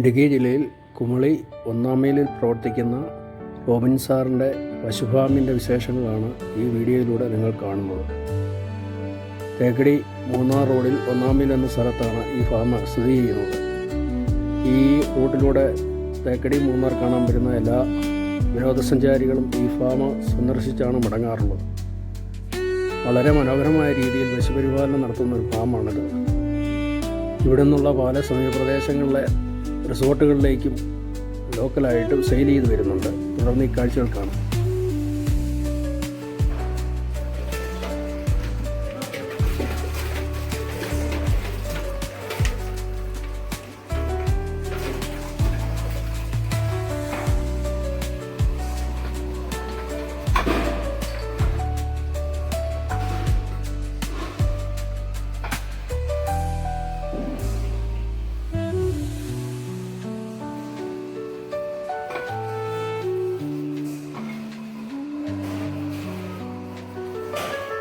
ഇടുക്കി ജില്ലയിൽ കുമളി 1-ാം മൈലിൽ പ്രവർത്തിക്കുന്ന റോബിൻ സാറിൻ്റെ പശുഫാമിൻ്റെ വിശേഷങ്ങളാണ് ഈ വീഡിയോയിലൂടെ നിങ്ങൾ കാണുന്നത്. തേക്കടി മൂന്നാർ റോഡിൽ 1-ാം മൈൽ എന്ന സ്ഥലത്താണ് ഈ ഫാം സ്ഥിതി ചെയ്യുന്നത്. ഈ റൂട്ടിലൂടെ തേക്കടി മൂന്നാർ കാണാൻ വരുന്ന എല്ലാ വിനോദസഞ്ചാരികളും ഈ ഫാം സന്ദർശിച്ചാണ് മടങ്ങാറുള്ളത്. വളരെ മനോഹരമായ രീതിയിൽ പശുപരിപാലനം നടത്തുന്ന ഒരു ഫാമാണിത്. ഇവിടെ നിന്നുള്ള പാല സമീപപ്രദേശങ്ങളിലെ റിസോർട്ടുകളിലേക്കും ലോക്കലായിട്ടും സെയിൽ ചെയ്ത് വരുന്നുണ്ട്. തുടർന്ന് ഈ കാഴ്ചകൾ കാണാം.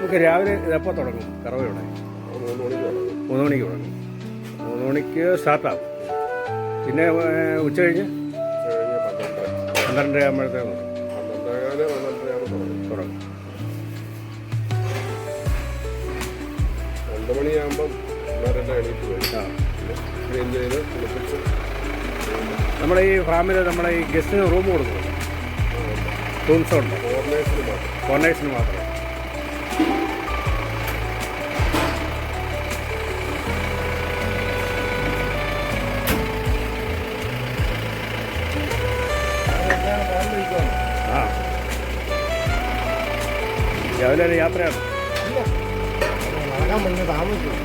നമുക്ക് രാവിലെ എപ്പോൾ തുടങ്ങും? കറവയുടെ 3 മണിക്ക് തുടങ്ങും. 3 മണിക്ക് സ്റ്റാർട്ടാകും. പിന്നെ ഉച്ച കഴിഞ്ഞ് 12:30 ആകുമ്പോഴത്തേക്കും തുടങ്ങും. 2 മണിയാകുമ്പം എണീറ്റ് വരും. ക്ലീൻ ചെയ്ത് കുളിപ്പിച്ച് നമ്മുടെ ഈ ഫാമിൽ നമ്മുടെ ഈ ഗസ്റ്റിന് റൂം കൊടുക്കുന്നുണ്ട്. റൂംസുണ്ട്. ഫോറിനേഴ്സിന് മാത്രം. രാവിലെ ഒരു യാത്രയാണ്. താമസിക്കും.